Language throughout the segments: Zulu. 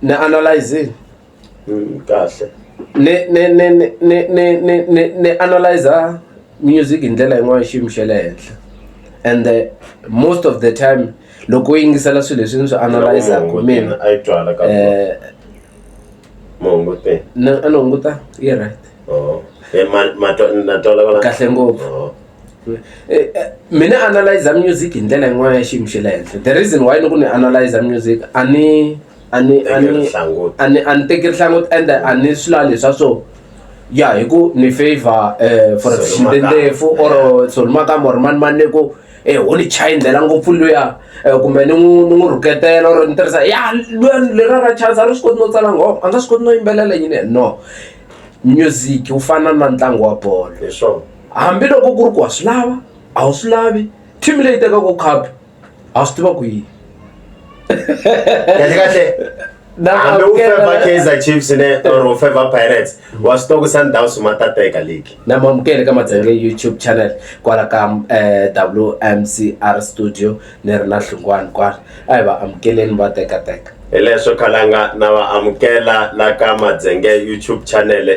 ne analyze kahle ne analyzer music indlela yin'wana xiyimo xa le henhla and most of the time loko yingisela swilo leswi ni swi analyzaka mina a yi twala ka mongote na hunguta yi right na twala kahle ngopfu mina analyze music hi ndlela yin'wana ya xiyimo xa le henhla. The reason why ni ku ni analyze music ani teki rihlanguti and ani swila leswa so ya hi ku ni favor for xindendefu or Solmakamba or mani ni ku ho ni chayindlela ngopfu luya kumbe ni n'wi rhuketela or ni tirhisa ya lera ra chance a ri swi koti no tsala nghoma a nga swi koti no yimbelela yini no music wu fana na ntlangu wa bolo hi swona hambiloko ku ri ku wa swi lava a wu swi lavi team leyi tekaka cup a swi tiva ku yini kahle hambe u favor Kaizer Chiefs or u favor Pirates wa swi tiva ku Sundowns ma ta teka league na mamukele ka Madzenge YouTube channel kwala ka WMCR studio ni ri na Hlungwane kwala a hi va amukeleni va teka hi leswo khalanga na va amukela la ka Madzenge YouTube channel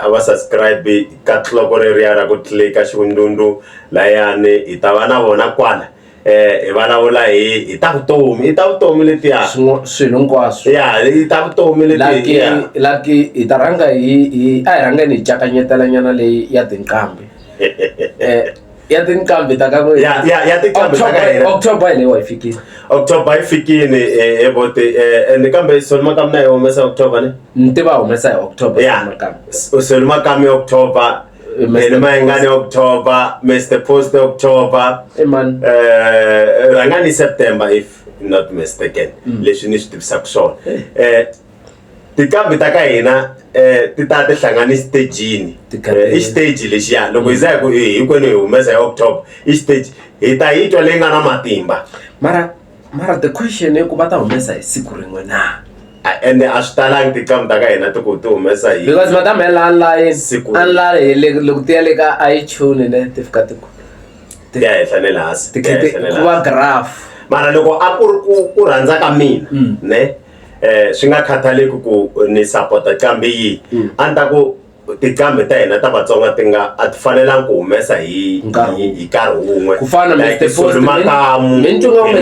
a va subscribe ka tlhoko reriya ra ku tlika xivundundu layani hi ta va na vona kwala hi vulavula hi ta vutomi letiya swilo hinkwaswo ya hi ta vutomi letiya laki hi ta rhanga hi rhangeni hi cakanyetelanyana leyi ya tinqambi ya tinqambi ta ka ya tinqambi ta ka hina October leyi wa yi fikile October yi fikile ebote and kambe Solmakamba na yi humesa October ni tiva humesa hi October Solmakamba October Mayengani October, Mr. Post October, Rangani September if not mistaken. Leswi ni swi tivisa ku swona. Tikambi ta ka hina ti ta ti hlangana stage-ini. I stage lexiya loko hi za ku hinkwenu hi humesa hi October i stage hi ta yi twa leyi nga na matimba. Mara the question i ku va ta humesa hi siku rin'we na. And a swi talangi tikambi ta ka hina ti ku ti humesa hi because madam online loko ti ya le ka iTunes ne ti fika ti ya hlanele hasi ku va graph mara loko a ku ri ku rhandza ka mina ne swi nga khathaleki ku ni support kambe yi a ni ta ku tikambi ta hina ta Vatsonga ti nga a ti fanelangi ku humesa hi nkarhi wun'we ku fana like Solmakamba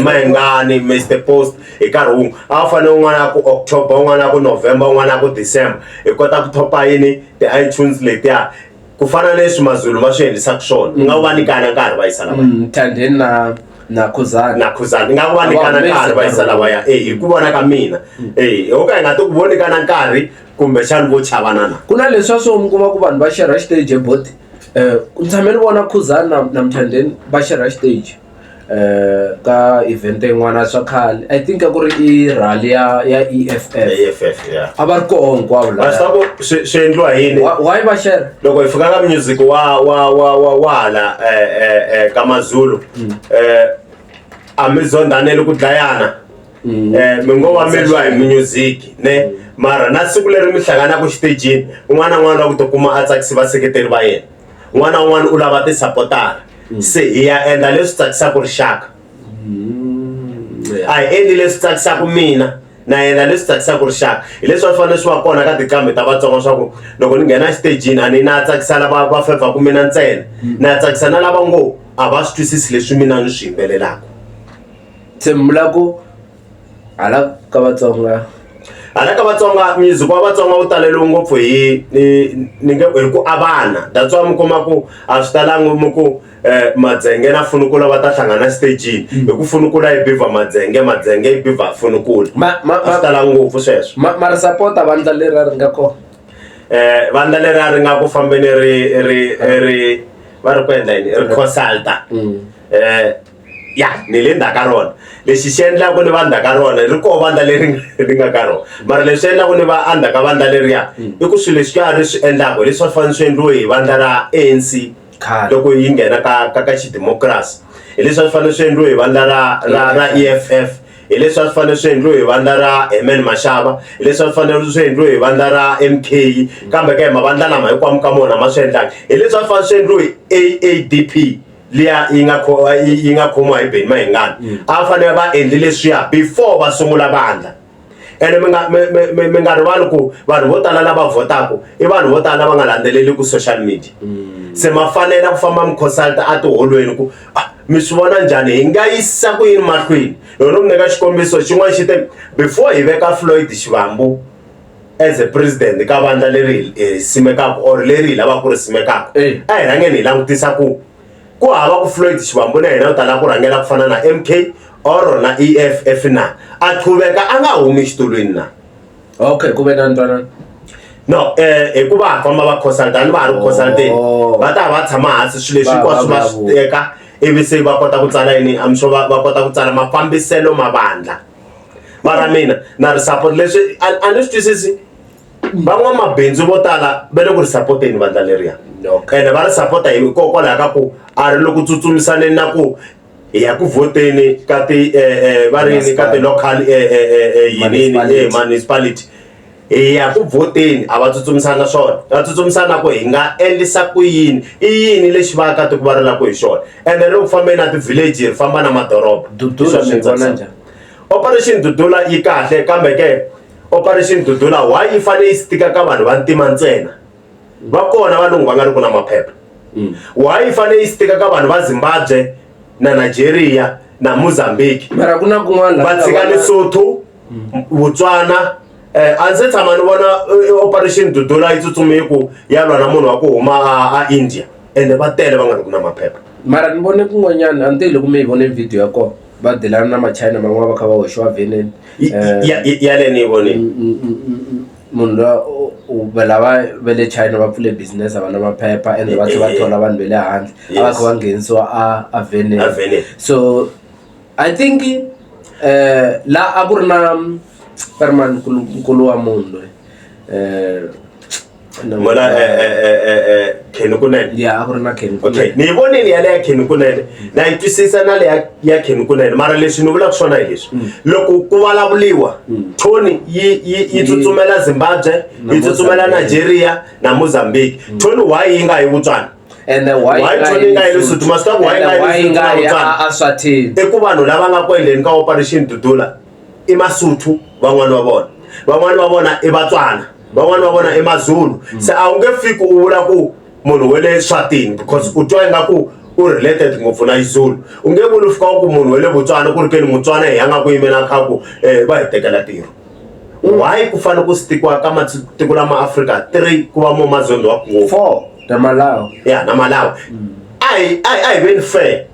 Mayengani Mr. Post hi nkarhi wun'we a va fanele un'wana ku October un'wana ku November un'wana ku December hi kota ku topa yini ti-iTunes letiya ku fana leswi Mazulu va swi endlisaka swona ni nga va nyikana nkarhi va yisa lava Thandeni na Khuzani ni nga va nyikana nkarhi va yisa lavaya hi ku vona ka mina ho ka hi nga ti ku voni kana nkarhi kumbe xani vo chavanana ku na leswa swo mi kuma ku vanhu va share stage eboti ku tshame ni vona Khuzani na Mthandeni va share stage ka event yin'wana swa khale I think ku ri I rally ya EFF ya a va ri koho hinkwavo la swi endliwa yini why va share loko hi fika ka music wa la ka Mazulu a mi zondanele ku dlayana mi ngo va mi lwa hi music ne mara na siku leri mi hlangana ku stage un'wana na un'wana wa ku tikuma a tsakisi vaseketeri va yena un'wana na un'wana u lava ti-supportara se hi ya endla leswi tsakisaka rixaka a hi endli leswi tsakisaka mina na yena leswi tsakisaka rixaka hi leswi a swi fanele swi va kona ka tikambi ta Vatsonga swa ku loko ni nghena stagini a ni na tsakisa lava va fevhaku mina ntsena na tsakisa na lava ngo a va swi twisisi leswi mina ni swi yimbelelaka se mula ku hala ka Vatsonga music wa Vatsonga wu taleliwe ngopfu hi ku avana that's why mi kuma ku a swi talangi mi ku Madzenge na Funukula va ta hlangana stagini hi ku Funukula yi biva Madzenge yi biva Funukula a swi talangi ngopfu sweswo mara supporta vandla leri ri nga kona vandla leri ri nga ku fambeni ri va ri ku endla yini ri consulta ya ni le ndzhaku ka rona lexi xi endlaku ni va ndzhaku ka rona ri koho vandla leri nga ka rona mara leswi endlaku ni va endzhaku ka vandla leriya i ku swilo leswi karhi swi endlaku leswi swi fanele swi endliwe hi vandla ra ANC loko yi nghena ka xidemokirasi hi leswi swi fanele swi endliwe hi vandla ra EFF hi leswi swi fanele swi endliwe hi vandla ra Herman Mashaba hi leswi swi fanele swi endliwe hi vandla ra MK kambe ka hi mavandla lama hinkwamo ka mona ma swi endlaka hi leswi swi fanele swi endliwe hi AADP liya yi nga khomiwa hi Benny Mayengani a fanele va endli leswiya before va sungula vandla ene mi nga rivali ku vanhu vo tala lava votaka i vanhu vo tala va nga landzeleli ku social media se ma fanele ku famba mi consulta a tiholweni ku mi swi vona njhani hi nga yisa ku yini mahlweni loko mi nyika xikombiso xin'wana xi te before hi veka Floyd Shivambu as a president ka vandla leri hi simekaka or leri hi lavaka ku ri simekaka a hi rhangeni hi langutisa ku hava ku Floyd Shivambu na hina u tala ku rhangela ku fana na MK or na EFF na a qhuveka a nga humi xitulwini na okay ku ve na ntwanano no hikuva famba va consultant va ha ri consultant va ta va tshama hansi swilo leswi hinkwaswo va swi teka ivi se va kota ku tsala yini I'm sure va kota ku tsala mafambiselo ma vandla mara mina na ri support leswi a ni swi twisisi van'wamabindzu vo tala va le ku ri sapoteni vandla leriya ene va ri sapota hikokwalaho ka ku a ri loko tsutsumisaneni na ku hi ya ku voteni ka ti va rini ka ti local yinini municipality hi ya ku voteni a va tsutsumisana swona va tsutsumisana ku hi nga endlisa ku yini i yini lexi vaakatiko va rilaka hi xona ende ri ku fambeni na ti-village ri famba na madoroba Operation Dudula yi kahle kambe ke Operation Dudula why yi fanele yi stika ka vanhu va ntima ntsena va kona valungu va nga ri ku na maphepha why yi fanele yi stika ka vanhu va Zimbabwe na Nigeria na Mozambique mara kuna kun'wana va tshika Lesotho Botswana a ndzi tshama ni vona Operation Dudula yi tsutsume ku ya lwa na munhu wa ku huma a India ende va tele va nga ri ku na maphepha mara ni vone kun'wanyana anti loko mi yi vone video ya kona va delana na machina man'wana va kha va hoxiwa veneni ya le ni yi vone munhu lowa lava va le China va pfule business a va na maphepha ende va tlhela va thola vanhu va le handle a va kha va nghenisiwa a veneni so I think la a ku ri na perman nkulu wa munhu loyi mona Ken Kunene ya a ku ri na Ken okay ni voneni ya le ya Ken Kunene na yi twisisa na le ya Ken Kunene mara leswi ni vulaka swona hi leswi loko ku vulavuliwa Tony yi tsutsumela Zimbabwe yi tsutsumela Nigeria na Mozambique Tony why yi nga hi Botswana and why Tony nga hi Lesotho masitwa why nga hi Eswatini i ku vanhu lava nga kwendleni ka Operation Dudula i Masotho van'wana va vona i Vatswana van'wana va vona i Mazulu se a wu nge fiki u vula ku munhu wa le Swatini because u twa ingaku u related ngopfu na Izulu u nge vuli fika ku munhu wa le Botswana ku ri ke ni Mutswana hi nga ku yimela kha ku va hi tekela tiro why ku fanele ku stikiwa ka matiko lama Africa 3 ku va mo mazondo wa ku 4 na Malawi na Malawi ai been fair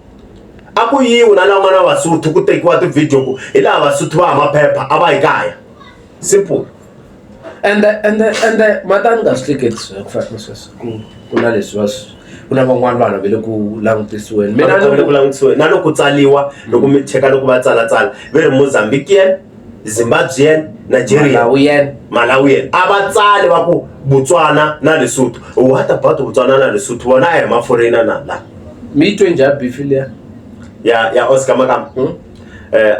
a ku yiwi na lava na Vasotho ku tekiwa ti-video ku hi laha Vasotho va ha maphepha a va hi kaya simple and matani nga swi hleketi ku fana sweswo ku na leswi va ku na van'wana vanhu va le ku langutisiweni mina ku langutisiweni na loko tsaliwa loko mi cheka loko va tsala ve ri Mozambican Zimbabwean Nigeria Malawian a va tsali va ku Botswana na Lesotho what about Botswana na Lesotho vona a hi ma-foreigner na la mi twe njhani bifile ya Oscar Makama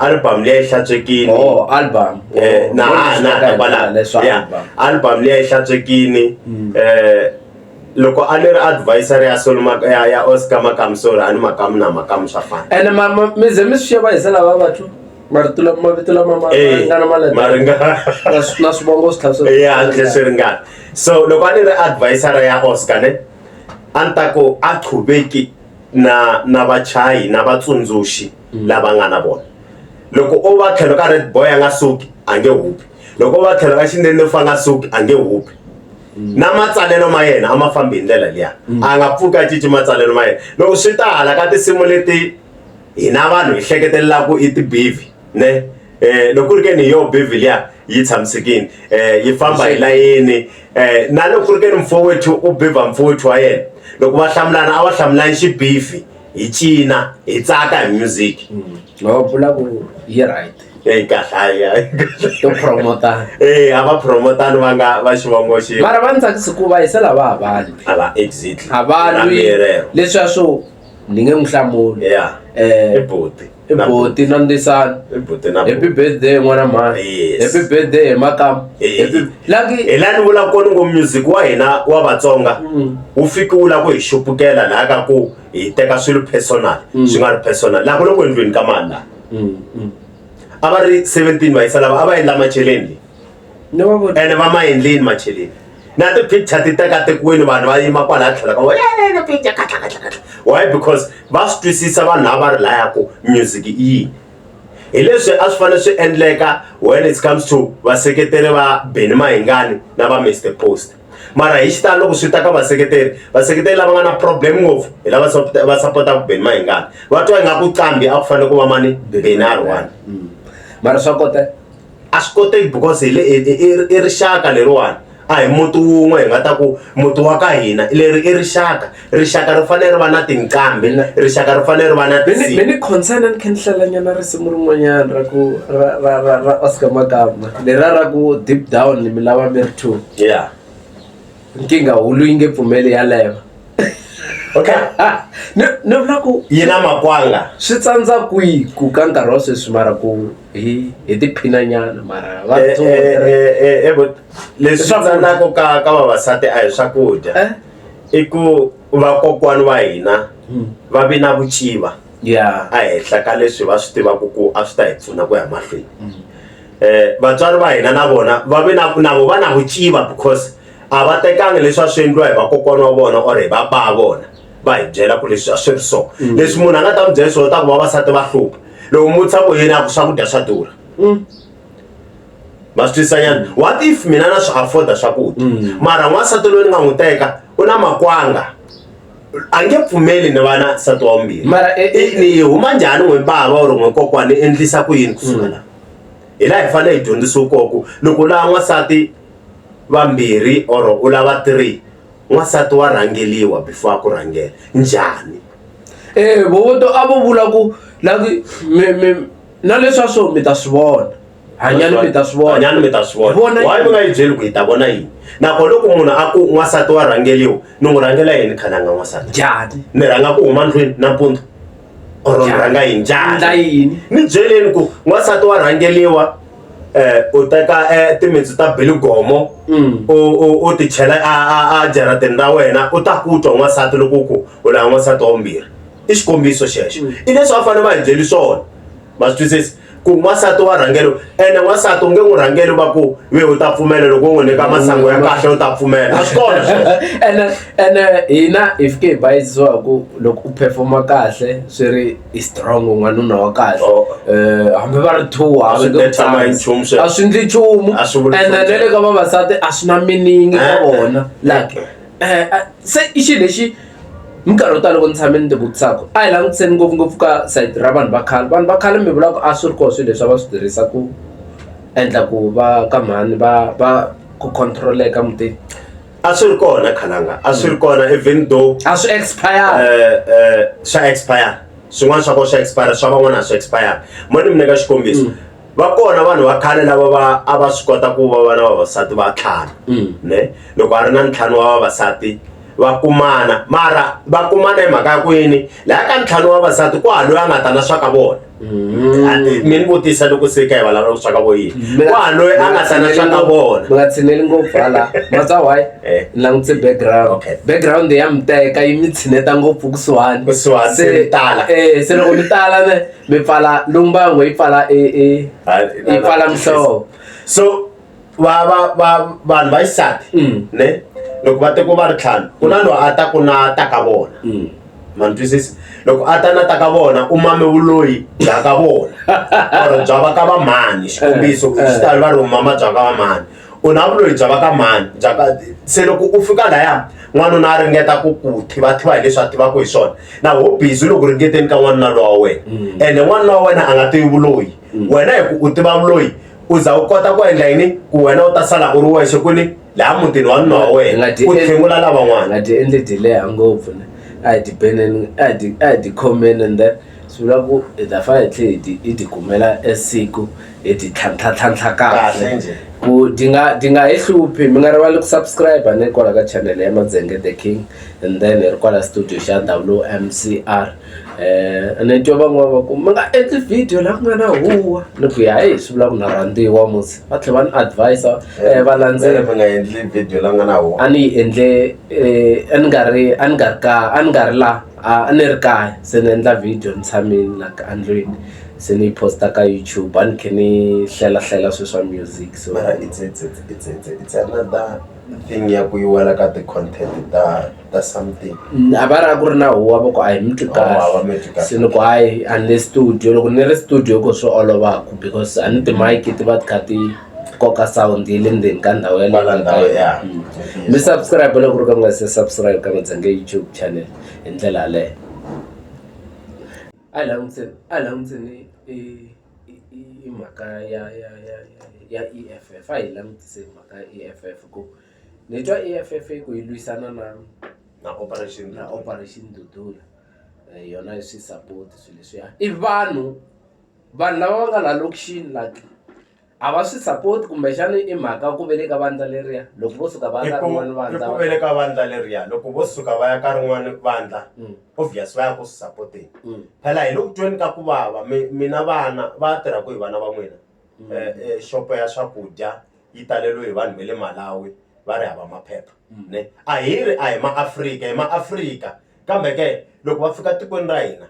album leyi hlantswekini album album leyi hlantswekini loko a ni ri advisor ya ya Oscar Makama sorry a ni Makama na Makama swa fana ene mi ze mi swi xava hi sala va vathu mavito lama nga na maringa na swivongo swi tlhela ya swi ringana so loko a ni ri advisor ya Oscar ne a ni ta ku a qhuveki na vachayi na vatsundzuxi lava nga na vona loko o va tlhelo ka Red Boy a nga suki a nge hupi loko o va tlhelo ka Xinendefu a nga suki a nge hupi na matsalelo ma yena a ma fambi hi ndlela liya a nga pfuki a cinci matsalelo ma yena loko swi ta hala ka tinsimu leti hina vanhu hi hleketelelaku i tibivi ne loko ku ri ke ni yo bivi liya yi tshamisekile yi famba hi layeni na loko ku ri ke ni mfowethu u bivha mfowethu wa yena loko va hlamulana a va hlamulani xibifi hi cina hi tsaka hi music no vula ku yi right kahle to promota a va promotani va nga va xivongo xi mara va ni tsakisi ku va yisela va havani a va exactly a va lwi leswiya swo ni nge n'wi hlamuli i boti na Ndisana happy birthday n'wana mhani happy birthday Makama hi la ni vula kona ngo music wa hina wa Vatsonga wu fiki wu la ku hi xupukela laha ka ku hi teka swilo personal swi nga ri personal laha ku loko endlweni ka mani laha a va ri 17 va yisa lava a va endla macheleni ene va ma endleni macheleni na ti-picture ti teka tekiweni vanhu va yima kwala tlhela ka picture katla why because va swi twisisa vanhu lava va ri layaku music i yini hi leswi a swi fanele swi endleka when it comes to vaseketeri va Benny Mayengani na va Mr Post mara hi xitalo loko swi ta ka vaseketeri lava nga na problem ngopfu hi lava va supportaka Benny Mayengani va twa ingaku Qambi a ku fanele ku va mani Benny R1 mara swa kota a swi koteki because i rixaka leriwani a hi muti wun'we hi nga ta ku muti wa ka hina leri i rixaka ri fanele ri va na tinqambi rixaka ri fanele ri va na ni concern ni khenhlalanyana risimu rin'wanyana ra ku ra Oscar Magama lera ra ku deep down mi lava mi ri two yeah nkinga hulu yi nge pfumeli yaleyo okay ni vula ku yi na makwanga swi tsandza kwihi ku ka nkarhi wa sweswi mara ku hi tiphinanyana mara leswi tsandzaka ka vavasati a hi swakudya i ku vakokwani va hina va vi na vuciva a henhla ka leswi va swi tivaka ku a swi ta hi pfuna ku ya mahlweni vatswari va hina na vona va vi na va na vuciva because a va tekangi leswi a swi endliwa hi vakokwani wa vona or hi vaba vona va hi byela ku leswi a swi ri so leswi munhu a nga ta mi byela swona ta ku vavasati va hlupha loko mutisa ku yini a ku swakudya swa durha va swi twisanyana what if mina na swi afforda swakudya mara n'wansati loyi ni nga n'wi teka u na makwanga a nge pfumeli ni va na nsati wa vumbirhi mara ni huma njhani n'wi bava or n'wi kokwani endlisa ku yini kusuka laha hi laha hi fanele hi dyondzisiwa koko loko lava n'wansati vambirhi or u lava 3 n'wansati wa rhangeliwa before a ku rhangela njhani vovoto a vo vula ku na leswa swo mi ta swi vona hanyani mi ta swi vona why mi nga yi byeli ku hi ta vona yini nakona loko munhu a ku n'wansati wa rhangeliwa ni n'wi rhangela yini khale a nga n'wansati njhani ni rhanga ku huma ndlwini nampundzu or ni rhanga hi njhani ni byeleni ku n'wansati wa rhangeliwa u teka timitsu ta Bilgomo u ti chela a jaratini ra wena u ta ku twa n'wansati loko ku u lava n'wansati wa vumbirhi i xikombiso xexo i leswi va fanele va hi byeli swona ma swi twisisi ku n'wansati wa rhangelo ene n'wansati u nge n'wi rhangeli va ku we u ta pfumela loko u n'wi nyika masangu ya kahle u ta pfumela a swi kona ene hina hi fike hi bayisiwa ku loko u performa kahle swi ri i strong n'wanuna wa kahle hambi va ri two a swi ndli nchumu ene na le ka vavasati a swi na meaning ka vona like se i xi lexi minkarhi yo tala loko ni tshame ni ti vutisaka a hi langutiseni ngopfungopfu ka sayiti ra vanhu va khale mi vulaka a swi ri koho swilo leswi va swi tirhisa ku endla ku va ka mhani va ku control-eka mutini a swi ri kona khalanga a swi ri kona even though a swi expire swa expire swin'wana swa kona swa expire swa van'wana a swi expire mo ni mi nyika xikombiso va kona vanhu va khale lava a va swi kota ku va na vavasati va 5 ne loko a ri na 5 wa vavasati va kumana mara va kumana hi mhaka ya ku yini laha ka 5 wa vavasati ku haloyi a nga ta na swa ka vona mi ni vutisa loko se ka hi vulavula swa ka vo yini ku haloyi a nga ta na swa ka vona mi nga tshineli ngopfu hala matsa why ni langutise background ya mi teka yi mi tshineta ngopfu kusuhani se tala se loko mi tala mi pfala lumbango yi pfala yi pfala mihlovo so vanhu va xisati ne loko va teko va ri 5 ku na loyi a ta ku na ta ka vona ma ni twisisi loko a ta na ta ka vona u mame vuloyi bya ka vona or bya va ka va mhani xikombiso xitalo va ri u mama bya ka va mhani u na vuloyi bya va ka mhani se loko u fika laya n'wanuna a ringeta ku thivathiva hi leswi a tivaka hi swona na ho busy loko ringeteni ka n'wanuna lowa wa wena ende n'wanuna wa wena a nga tivi vuloyi wena hi ku u tiva vuloyi u za u kota ku endla yini ku wena u ta sala u ri wexe kuni laha mutini wa nuna wa wena u tlhengula lavan'wana nga ti endli dileha ngopfu a hi tibeneni a hi ti khomeni and then swi vula ku hi ta fa hi tlhe hi ti kumela siku hi ti tlhantlhatlhantlha kahle ku di nga hi hluphi mi nga rivali ku subscribe ni kwala ka channel ya Mazenge the King and then hi ri kwala studio xa WMCR ni twa van'wana va ku mi nga endli video laha ku nga na huwa ni ku ya hi swi vula ku na rhandziwa musi va tlhela va ni advisa valandzeri mi nga endli video laha nga na huwa a ni yi endle a ni nga ri laha a ni ri kaya se ni endla video ni tshamini la ka andlwini se ni posta ka YouTube a ni khe ni hlela swilo swa music so mara it's another thing ya ku yi wela ka ti-content ta something a va ra ku ri na huwa va ku a hi mi twi kahle se loko hayi a ni le studio loko ni ri studio ko swi olovaku because a ni ti-mic ti va ti kha ti koka sound yi le ndzeni ka ndhawu ya mi subscribe loko ri ka mi nga se subscribe ka Matsenga YouTube channel hi ndlela yaleyo a hi langutiseni i mhaka ya EFF a hi langutiseni mhaka ya EFF ku ni twa EFF ku yi lwisana na operation Dudula yona yi swi support swilo leswiya i vanhu lava va nga la lokixini like a va swi support kumbexana i mhaka ku vele ka vandla leriya loko vo suka va ya ka rin'wana vandla ku vele ka vandla leriya loko vo suka va ya ka rin'wana vandla obvious va ya ku swi supporteni phela hi loko tweni ka ku vava mina vana va tirha ku hi vana va n'wina xopo ya swakudya yi taleliwe hi vanhu va le Malawi va ri hava maphepha ne a hi maAfrika kambe ke loko va fika tikweni ra hina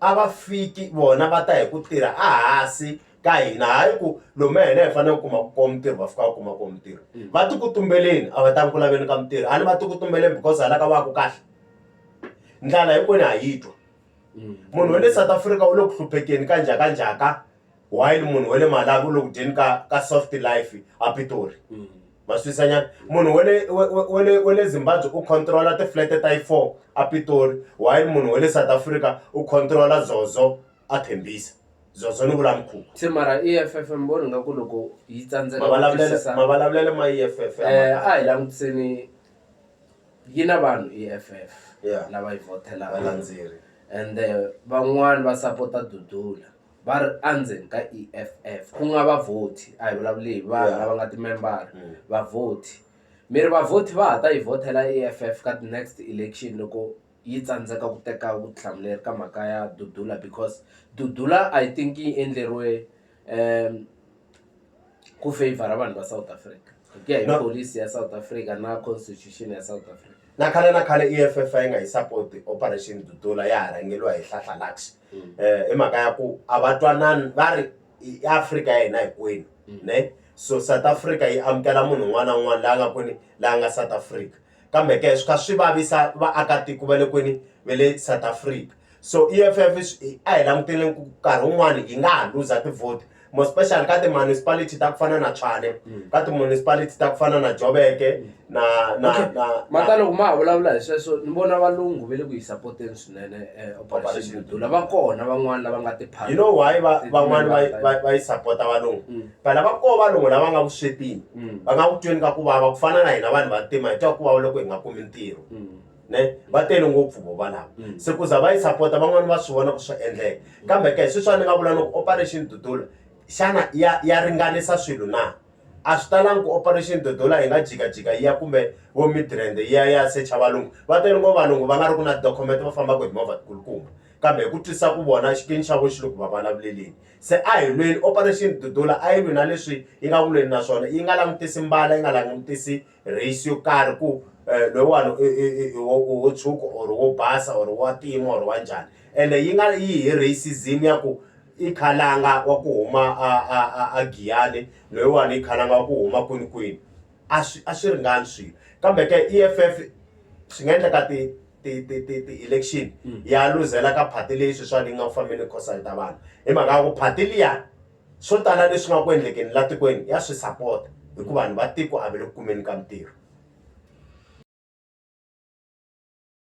a va fiki vona va ta hi ku tirha a hansi ka hina hayi ku lomu hina hi fanele ku kuma ko mintirho va fika va kuma ko mintirho va tikutumbeleni a va ta ku laveni ka mintirho a ni va tikutumbeleni because hala ka va ku kahle ndlala hinkwenu ha yi twa munhu wa le South Africa u le ku hluphekeni ka njhaka while munhu wa le Malawi u le ku dyeni ka soft life a Pitori ma swisanyana munhu wa le Zimbabwe u controla ti-flat ta yi-4 a Pitori while munhu wa le South Africa u controla Zozo a Thembisa Zozo ni vula Mkhuva se mara EFF mboni nga ku loko yi tsandzeka mavulavulele ma EFF a hi langutiseni yi na vanhu EFF lava yi votelaka valandzeri and van'wani va sapota Dudula va ri endzeni ka EFF ku nga vavhoti a hi vulavuli hi vanhu lava nga timembara vavhoti mi ri vavhoti va ha ta yi vhotela EFF ka the next election loko yi tsandzeka ku teka vutihlamuleri ka mhaka ya Dudula because Dudula I think yi endleriwe ku favor vanhu va South Africa ku ya hi policy ya South Africa na constitution ya South Africa na khale EFF yi nga yi support operation Dudula ya ha rhangeliwa hi Hlahla Lax i mhaka ya ku a va twanani va ri Afrika ya hina hinkwenu ne so South Africa yi amukela munhu un'wana na un'wana la nga kwini la nga South Africa kambe ke swi kha swi vavisa vaakatiko va le kwini va le South Africa so EFF a hi langutele ku nkarhi wun'wani yi nga ha luza ti-vote more special ka ti-municipality ta ku fana na Tshwane ka ti-municipality ta ku fana na Joburg na mata loko ma ha vulavula hi sweswo ni vona valungu va le ku yi supporteni swinene operation Dudula va kona van'wani lava nga tiphati you know why van'wani va yi support valungu phela va koho valungu lava nga vuswetini va nga ku tweni ka ku vava ku fana na hina vanhu va tima hi twa ku vava loko hi nga kumi ntirho ne va tele ngopfu vo lava se ku za va yi support van'wani va swi vona ku swi endleka kambe ke sweswi ni nga vula loko operation Dudula xana ya ringanisa swilo na a swi talangi ku operation Dudula yi nga jikajika yi ya kumbe vo Midrand yi ya secha valungu va tele ngopfu valungu va nga ri ku na document va fambaka hi movha tikulukumba kambe hi ku twisa ku vona xikini xa vo xi le ku va vulavuleleni se a hi lweni operation Dudula a yi lwi na leswi yi nga vulweni na swona yi nga langutisi mbala yi nga langutisi race yo karhi ku loyiwani wo tshuka or wo basa or wa tima or wa njhani ende yi nga yi hi racism ya ku i khalanga wa ku huma a Giyani loyiwani i khalanga wa ku huma kwini a swi ringani swilo kambe ke EFF swi nga endleka ti-election ya luzela ka phati leyi swi swa ni nga fambeni consulta vanhu hi mhaka ya ku phati liya swo tala leswi nga ku endlekeni la tikweni ya swi support hikuva vanhu va tiko a va le ku kumeni ka mintirho